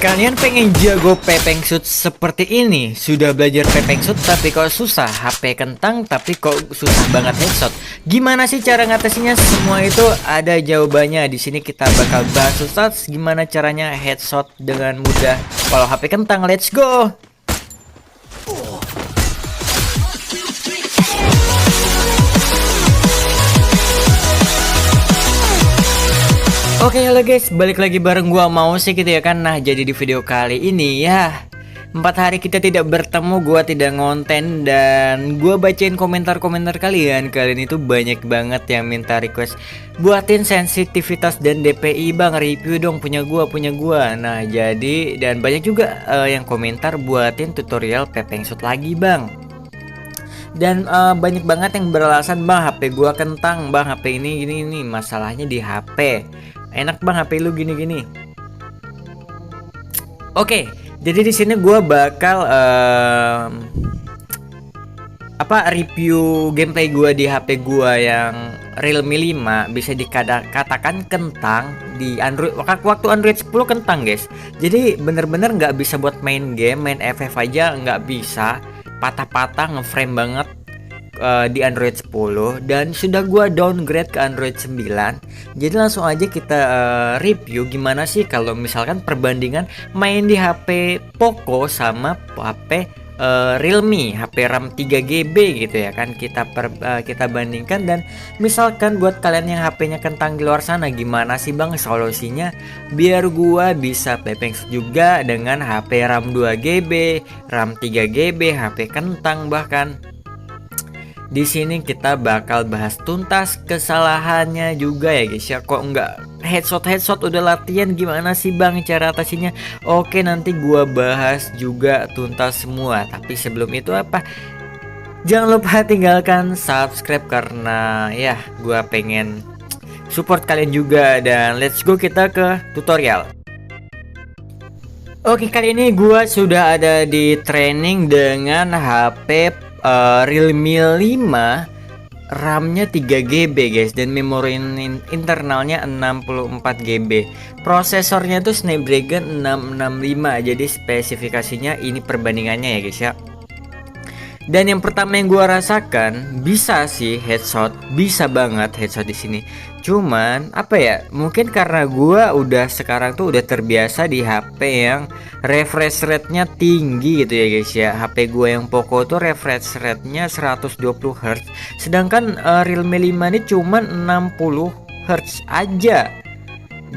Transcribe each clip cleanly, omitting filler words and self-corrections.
Kalian pengen jago pepeng shoot seperti ini? Sudah belajar pepeng shoot tapi kok susah? HP kentang tapi kok susah banget headshot? Gimana sih cara ngatasinya? Semua itu ada jawabannya. Di sini kita bakal bahas Ustadz gimana caranya headshot dengan mudah kalau HP kentang. Let's go! Oke, halo guys, balik lagi bareng gua mau sih gitu ya kan. Nah, jadi di video kali ini ya 4 hari kita tidak bertemu, gua tidak ngonten dan gua bacain komentar-komentar kalian. Kalian itu banyak banget yang minta request buatin sensitivitas dan DPI bang, review dong punya gua. Nah, jadi dan banyak juga yang komentar buatin tutorial pepeng shoot lagi bang. Dan banyak banget yang beralasan bang HP gua kentang bang, HP ini gini masalahnya di HP. Enak bang HP lu gini. Oke, jadi di sini gua bakal review gameplay gua di HP gua yang Realme 5 bisa dikatakan kentang di Android. Waktu Android 10 kentang guys. Jadi bener-bener nggak bisa buat main game, main FF aja nggak bisa, patah-patah ngeframe banget di Android 10 dan sudah gua downgrade ke Android 9. Jadi langsung aja kita review gimana sih kalau misalkan perbandingan main di HP Poco sama HP Realme, HP RAM 3GB gitu ya kan. Kita bandingkan dan misalkan buat kalian yang HP-nya kentang di luar sana, gimana sih bang solusinya biar gua bisa pepeng juga dengan HP RAM 2GB, RAM 3GB, HP kentang bahkan. Di sini kita bakal bahas tuntas kesalahannya juga ya guys ya. Kok nggak headshot udah latihan, gimana sih bang cara atasinya? Oke, nanti gua bahas juga tuntas semua. Tapi sebelum itu jangan lupa tinggalkan subscribe karena ya gua pengen support kalian juga. Dan let's go kita ke tutorial. Oke, kali ini gua sudah ada di training dengan HP Realme 5, RAM-nya 3GB guys dan memori internalnya 64GB. Prosesornya tuh Snapdragon 665. Jadi spesifikasinya ini perbandingannya ya guys ya. Dan yang pertama yang gua rasakan bisa sih headshot, bisa banget headshot di sini. Cuman mungkin karena gua sekarang tuh udah terbiasa di HP yang refresh rate-nya tinggi gitu ya guys ya. HP gua yang Poco tuh refresh rate-nya 120 Hz, sedangkan Realme 5 ini cuman 60 Hz aja.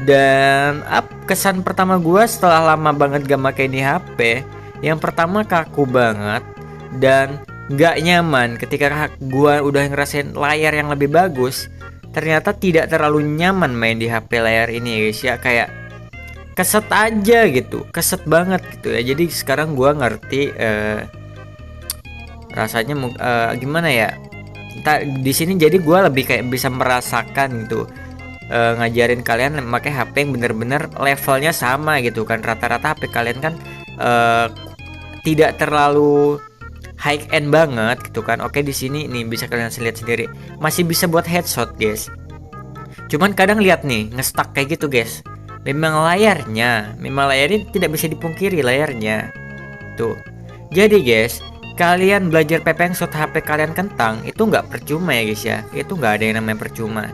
Dan kesan pertama gua setelah lama banget gak pakai ini HP, yang pertama kaku banget dan gak nyaman. Ketika gua udah ngerasain layar yang lebih bagus, ternyata tidak terlalu nyaman main di HP layar ini ya guys ya. Kayak keset aja gitu, keset banget gitu ya. Jadi sekarang gua ngerti rasanya gimana ya. Di sini jadi gua lebih kayak bisa merasakan gitu, ngajarin kalian pakai HP yang bener-bener levelnya sama gitu kan. Rata-rata HP kalian kan tidak terlalu high end banget gitu kan. Oke, di sini nih bisa kalian lihat sendiri masih bisa buat headshot guys. Cuman kadang lihat nih nge-stuck kayak gitu guys. Memang layarnya tidak bisa dipungkiri layarnya tuh. Jadi guys, kalian belajar pepeng shoot HP kalian kentang itu nggak percuma ya guys ya. Itu nggak ada yang namanya percuma.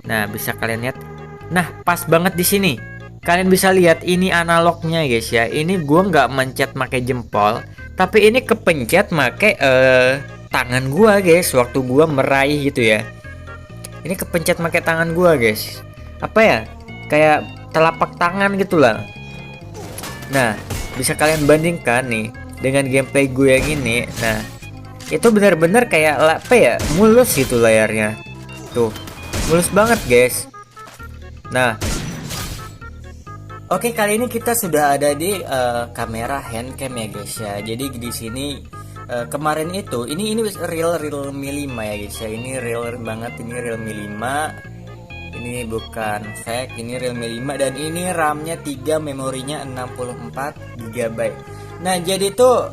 Nah, bisa kalian lihat. Nah, pas banget di sini. Kalian bisa lihat ini analognya guys ya. Ini gua nggak mencet pakai jempol, tapi ini kepencet pakai tangan gua guys waktu gua meraih gitu ya. Ini kepencet pakai tangan gua guys. Kayak telapak tangan gitulah. Nah, bisa kalian bandingkan nih dengan gameplay gue yang ini. Nah, itu benar-benar kayak mulus gitu layarnya. Tuh, mulus banget guys. Nah, oke, kali ini kita sudah ada di kamera handcam ya guys ya. Jadi di sini kemarin itu ini Realme 5 ya guys ya. Ini real banget, ini Realme 5. Ini bukan fake, ini Realme 5 dan ini RAM-nya 3, memorinya 64GB. Nah, jadi tuh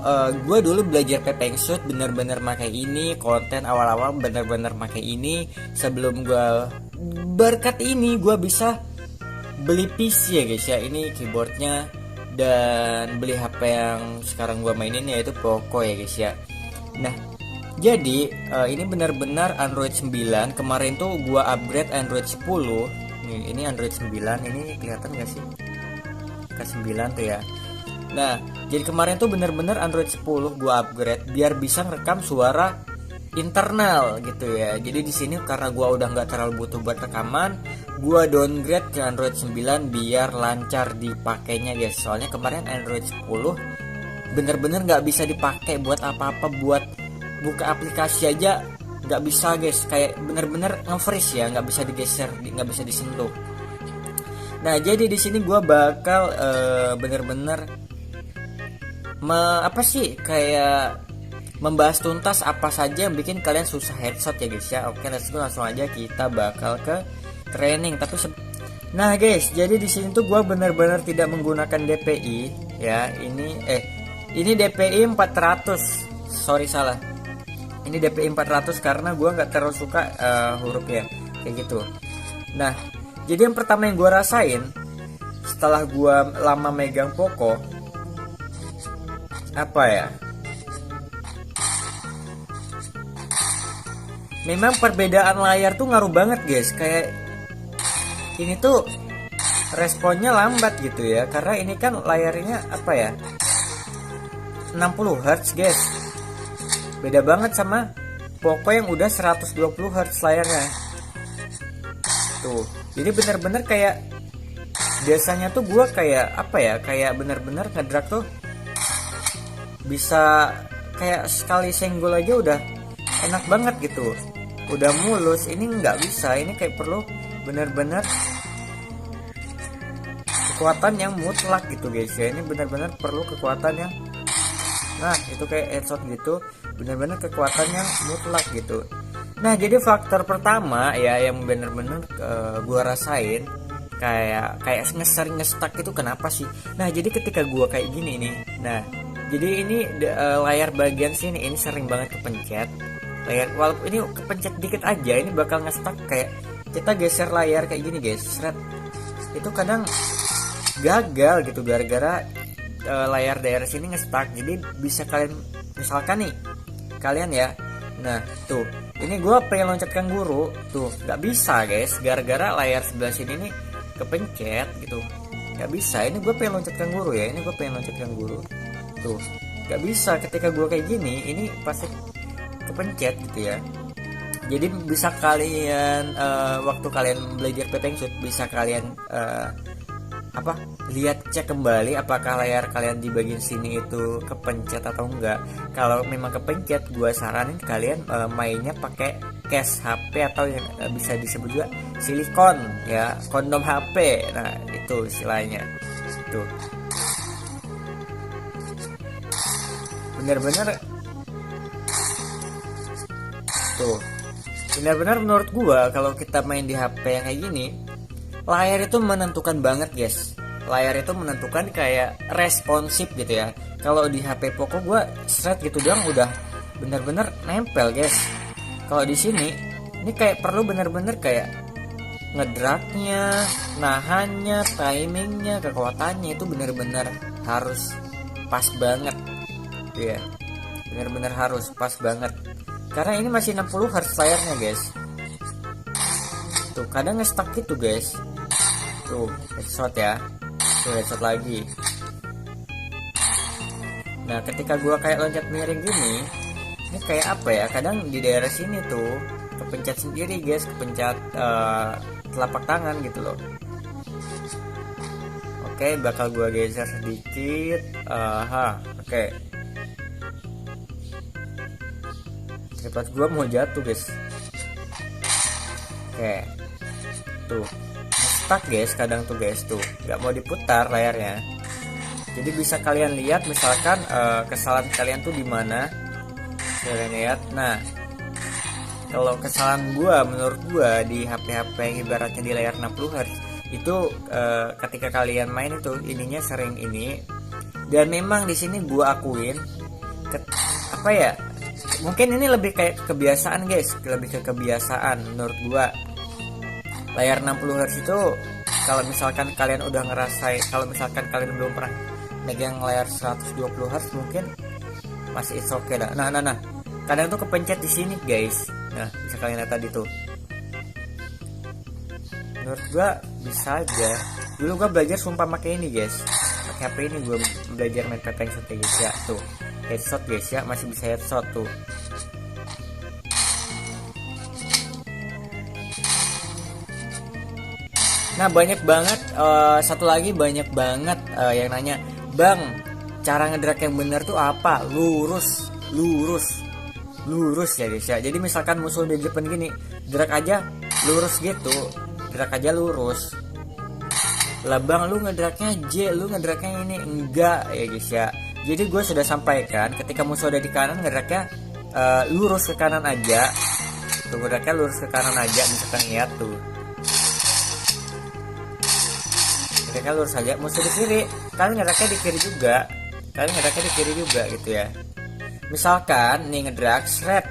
gue dulu belajar pepeng shoot bener-bener pakai ini, konten awal-awal bener-bener pakai ini. Sebelum gue berkat ini gue bisa beli PC ya guys ya, ini keyboardnya, dan beli HP yang sekarang gua mainin yaitu Poco ya guys ya. Nah, jadi ini benar-benar Android 9. Kemarin tuh gua upgrade Android 10. Nih, ini Android 9, ini kelihatan gak sih? Ke 9 tuh ya. Nah, jadi kemarin tuh benar-benar Android 10 gua upgrade biar bisa ngerekam suara internal gitu ya. Jadi di sini karena gua udah nggak terlalu butuh buat rekaman, gua downgrade ke Android 9 biar lancar dipakainya guys. Soalnya kemarin Android 10 bener-bener nggak bisa dipakai buat apa-apa, buat buka aplikasi aja nggak bisa guys, kayak bener-bener nge-freeze ya, nggak bisa digeser, nggak bisa disentuh. Nah, jadi di sini gua bakal bener-bener apa sih, kayak membahas tuntas apa saja yang bikin kalian susah headshot ya guys ya. Oke, let's go, langsung aja kita bakal ke training. Tapi nah guys, jadi di sini tuh gua benar-benar tidak menggunakan DPI ya. Ini DPI 400. Sorry, salah. Ini DPI 400 karena gua nggak terlalu suka huruf ya kayak gitu. Nah, jadi yang pertama yang gua rasain setelah gua lama megang Poco, apa ya? Memang perbedaan layar tuh ngaruh banget guys. Kayak ini tuh responnya lambat gitu ya, karena ini kan layarnya apa ya, 60 Hz guys. Beda banget sama Poco yang udah 120 Hz layarnya tuh. Jadi bener-bener kayak biasanya tuh gua kayak apa ya, kayak bener-bener ngedrag tuh bisa kayak sekali senggol aja udah enak banget gitu, udah mulus. Ini nggak bisa, ini kayak perlu bener-bener kekuatan yang mutlak gitu guys ya. Ini bener-bener perlu kekuatan yang, nah itu kayak headshot gitu, bener-bener kekuatan yang mutlak gitu. Nah, jadi faktor pertama ya yang bener-bener gua rasain kayak nge-stuck itu kenapa sih? Nah, jadi ketika gua kayak gini nih, nah jadi ini layar bagian sini ini sering banget kepencet layar, walaupun ini kepencet dikit aja ini bakal nge-stuck. Kayak kita geser layar kayak gini guys, shred, itu kadang gagal gitu gara-gara layar daerah sini nge-stuck. Jadi bisa kalian misalkan nih kalian ya, nah tuh ini gue pengen loncat kanguru tuh nggak bisa guys, gara-gara layar sebelah sini nih kepencet gitu, nggak bisa. Ini gue pengen loncat kanguru ya, ini gue pengen loncat kanguru tuh nggak bisa. Ketika gue kayak gini ini pasti kepencet gitu ya. Jadi bisa kalian waktu kalian belajar Pepeng Shoot bisa kalian lihat, cek kembali apakah layar kalian di bagian sini itu kepencet atau enggak. Kalau memang kepencet, gue saranin kalian mainnya pakai case HP atau yang bisa disebut juga silikon ya, kondom HP. Nah, itu istilahnya tuh. Bener-bener tuh, benar-benar menurut gua kalau kita main di HP yang kayak gini, layar itu menentukan banget guys. Layar itu menentukan kayak responsif gitu ya. Kalau di HP Poco gua shred gitu doang udah benar-benar nempel guys. Kalau di sini ini kayak perlu benar-benar kayak ngedragnya, nahannya, timingnya, kekuatannya itu benar-benar harus pas banget ya. Benar-benar harus pas banget. Karena ini masih 60 Hz layarnya guys. Tuh kadang nge-stuck gitu guys. Tuh headshot ya. Tuh headshot lagi. Nah, ketika gua kayak loncat miring gini, ini kayak apa ya? Kadang di daerah sini tuh kepencet sendiri guys, kepencet telapak tangan gitu loh. Oke, bakal gua geser sedikit. Oke. Pas gua mau jatuh guys. Oke. Tuh stuck guys, kadang tuh guys tuh nggak mau diputar layarnya. Jadi bisa kalian lihat misalkan kesalahan kalian tuh di mana. Kalian lihat. Nah, kalau kesalahan gua menurut gua di HP-HP yang ibaratnya di layar 60 Hz itu ketika kalian main itu ininya sering ini. Dan memang di sini gua akuin apa ya? Mungkin ini lebih kayak kebiasaan guys, lebih ke kebiasaan menurut gua. Layar 60 Hz itu Kalau misalkan kalian udah ngerasain, kalau misalkan kalian belum pernah megang layar 120 Hz mungkin masih it's okay dah. Nah, kadang tuh kepencet di sini guys. Nah, bisa kalian lihat tadi tuh. Menurut gua bisa aja. Dulu gua belajar sumpah pakai ini guys, pakai HP ini gua belajar main Pepengshot guys ya. Tuh headshot guys ya, masih bisa headshot tuh. Nah banyak banget, satu lagi banyak banget yang nanya, bang cara ngedrag yang bener tuh apa? Lurus ya guys ya. Jadi misalkan musuh di depan gini, drag aja lurus gitu, drag aja lurus. Lah bang lu ngedragnya J, lu ngedragnya ini enggak ya guys ya. Jadi gue sudah sampaikan ketika musuh ada di kanan ngedragnya lurus ke kanan aja. Tuh ngedragnya lurus ke kanan aja, misalkan lihat tuh. Ngedragnya lurus aja, musuh di kiri, kalian ngedragnya di kiri juga. Kalian ngedragnya di kiri juga gitu ya. Misalkan nih ngedrag shred.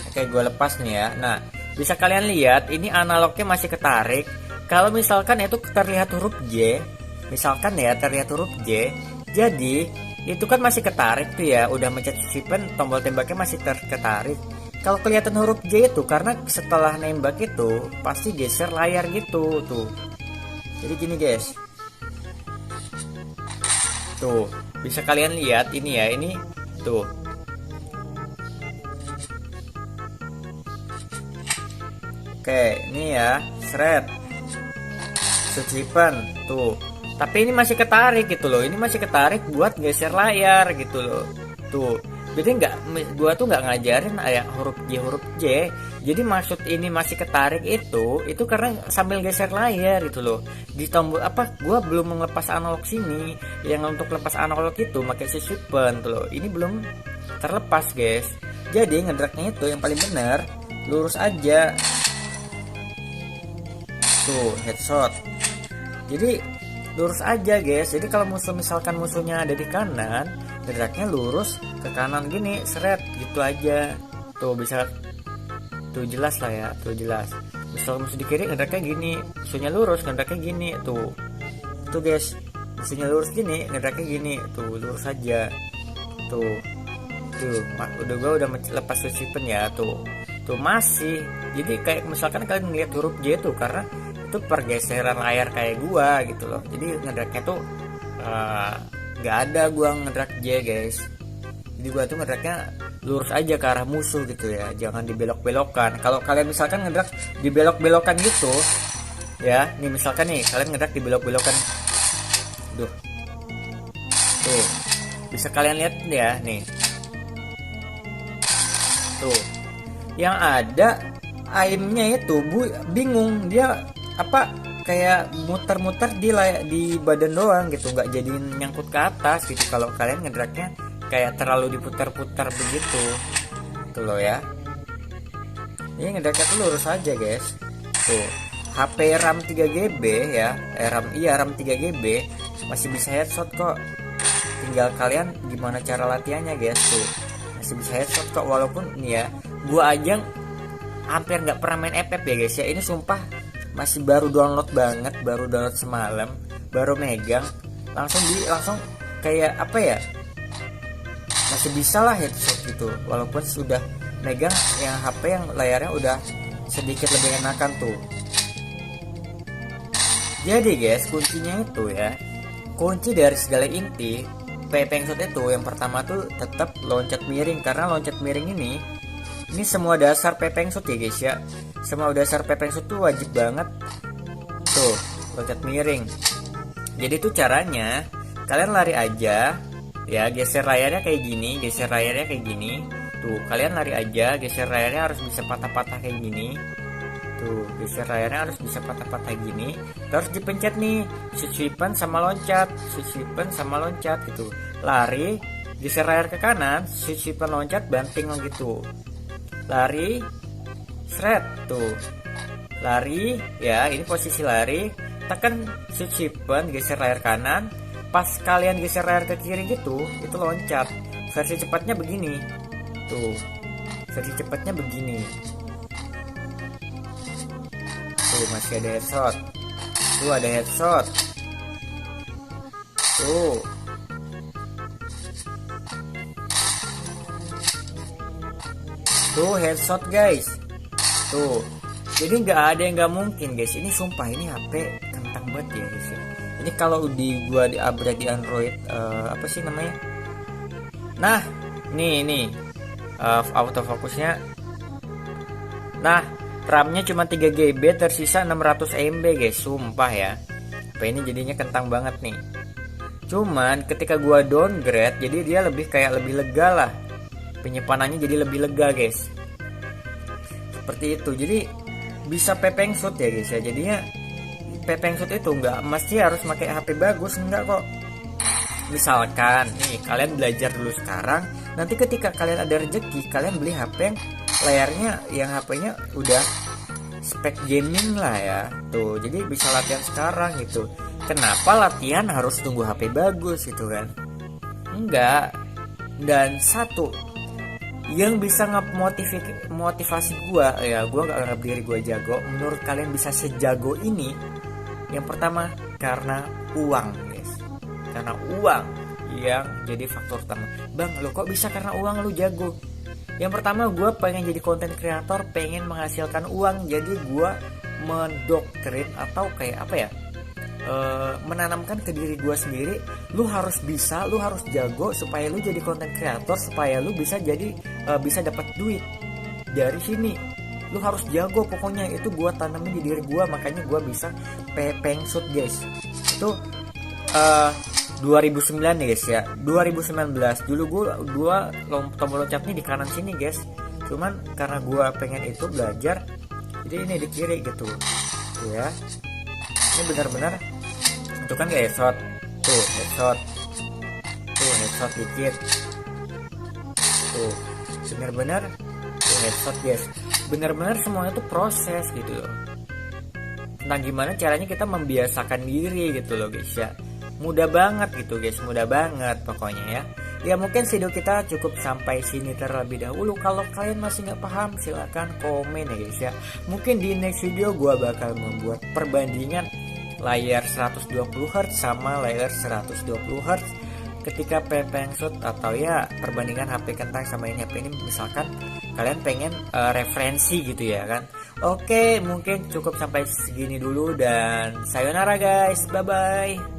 Oke gue lepas nih ya. Nah bisa kalian lihat ini analognya masih ketarik. Kalau misalkan itu terlihat huruf J, misalkan ya terlihat huruf J, jadi itu kan masih ketarik tuh ya, udah mencet shift tombol tembaknya masih terketarik. Kalau kelihatan huruf J itu karena setelah nembak itu pasti geser layar gitu tuh. Jadi gini guys, tuh bisa kalian lihat ini ya, ini tuh. Oke, ini ya, shred. Sucipan tuh, tapi ini masih ketarik gitu loh, ini masih ketarik buat geser layar gitu loh tuh. Jadi gua tuh nggak ngajarin kayak huruf J. Jadi maksud ini masih ketarik itu karena sambil geser layar gitu loh. Di tombol apa, gua belum melepas analog sini. Yang untuk lepas analog itu pakai sucipan tuh loh, ini belum terlepas guys. Jadi ngedragnya itu yang paling benar lurus aja tuh, headshot. Jadi lurus aja guys. Jadi kalau misalkan musuhnya ada di kanan, geraknya lurus ke kanan gini, seret gitu aja. Tuh bisa, tuh jelas lah ya, tuh jelas. Misal musuh di kiri geraknya gini, musuhnya lurus geraknya gini, tuh. Tuh guys, musuhnya lurus gini, geraknya gini, tuh lurus aja. Tuh. Tuh, udah lepas switchen ya, tuh. Tuh masih. Jadi kayak misalkan kalian ngeliat huruf J tuh karena itu pergeseran layar kayak gua gitu loh. Jadi ngedragnya tuh nggak ada gua ngedrag J guys. Jadi gua tuh ngedragnya lurus aja ke arah musuh gitu ya, jangan dibelok-belokkan. Kalau kalian misalkan ngedrag dibelok-belokkan gitu ya, nih misalkan nih kalian ngedrag dibelok-belokkan, tuh bisa kalian lihat ya nih, tuh yang ada aimnya itu bingung dia apa, kayak muter-muter di badan doang gitu, nggak jadi nyangkut ke atas gitu kalau kalian ngedragnya kayak terlalu diputar-putar begitu tuh loh ya. Ini ngedragnya tuh lurus aja guys. Tuh HP RAM 3GB ya, RAM 3GB masih bisa headshot kok. Tinggal kalian gimana cara latihannya guys. Tuh masih bisa headshot kok, walaupun nih ya gua aja hampir nggak pernah main FF ya guys ya. Ini sumpah masih baru download banget, baru download semalam, baru megang langsung kayak apa ya, masih bisa lah headshot gitu walaupun sudah megang yang HP yang layarnya udah sedikit lebih enakan tuh. Jadi guys kuncinya itu ya, kunci dari segala inti Pepengshot itu yang pertama tuh tetap loncat miring, karena loncat miring ini semua dasar Pepengshot ya guys ya. Semua dasar Pepengshot tuh wajib banget tuh loncat miring. Jadi tuh caranya kalian lari aja ya, geser layarnya kayak gini, geser layarnya kayak gini. Tuh kalian lari aja, geser layarnya harus bisa patah-patah kayak gini. Tuh geser layarnya harus bisa patah-patah gini. Terus dipencet nih swipen sama loncat, swipen sama loncat gitu. Lari, geser layar ke kanan, swipen loncat, banting gitu. Lari, shred tuh, lari ya, ini posisi lari, tekan shift-shift, geser layar kanan, pas kalian geser layar ke kiri gitu, itu loncat. Versi cepatnya begini tuh, versi cepatnya begini tuh, masih ada headshot Tuh ada headshot. Tuh. Tuh headshot guys. Tuh. Jadi nggak ada yang nggak mungkin guys. Ini sumpah ini HP kentang banget ya guys ya. Ini kalau gua di upgrade di Android apa sih namanya? Nah, ini autofokusnya. Nah, RAM-nya cuma 3 GB, tersisa 600 MB guys. Sumpah ya. HP ini jadinya kentang banget nih. Cuman ketika gua downgrade, jadi dia lebih lega lah. Penyimpanannya jadi lebih lega guys. Seperti itu. Jadi bisa pepeng shoot ya guys ya. Jadinya pepeng shoot itu nggak mesti harus pakai HP bagus, enggak kok. Misalkan nih kalian belajar dulu sekarang, nanti ketika kalian ada rezeki, kalian beli HP yang layarnya, yang HP-nya udah spek gaming lah ya. Tuh, jadi bisa latihan sekarang gitu. Kenapa latihan harus tunggu HP bagus gitu kan? Enggak. Dan satu yang bisa motivasi gua, ya gua nggak anggap diri gua jago. Menurut kalian bisa sejago ini? Yang pertama karena uang guys. Karena uang yang jadi faktor utama. Bang, lo kok bisa karena uang lu jago? Yang pertama gue pengen jadi konten kreator, pengen menghasilkan uang. Jadi gue mendoktrin atau kayak apa ya, menanamkan ke diri gue sendiri, lu harus bisa, lu harus jago supaya lu jadi konten kreator, supaya lu bisa jadi bisa dapat duit dari sini. Lu harus jago pokoknya. Itu gue tanamin di diri gue, makanya gue bisa pepeng shoot guys. Itu 2009 nih guys ya. 2019 dulu gue tombol loncatnya di kanan sini guys. Cuman karena gue pengen itu belajar, jadi ini di kiri gitu. Tuh ya. Ini benar-benar itu kan gak headshot. Tuh headshot. Tuh headshot dikit. Tuh benar-benar tuh headshot guys. Benar-benar semuanya tuh proses gitu loh. Nah gimana caranya kita membiasakan diri gitu loh guys ya. Mudah banget gitu guys, mudah banget pokoknya ya. Ya mungkin video kita cukup sampai sini terlebih dahulu. Kalau kalian masih nggak paham silahkan komen ya guys ya. Mungkin di next video gua bakal membuat perbandingan layar 120Hz sama layar 120Hz ketika pepeng shoot, atau ya perbandingan HP kentang sama ini HP ini. Misalkan kalian pengen referensi gitu ya kan. Oke, mungkin cukup sampai segini dulu dan sayonara guys, bye bye.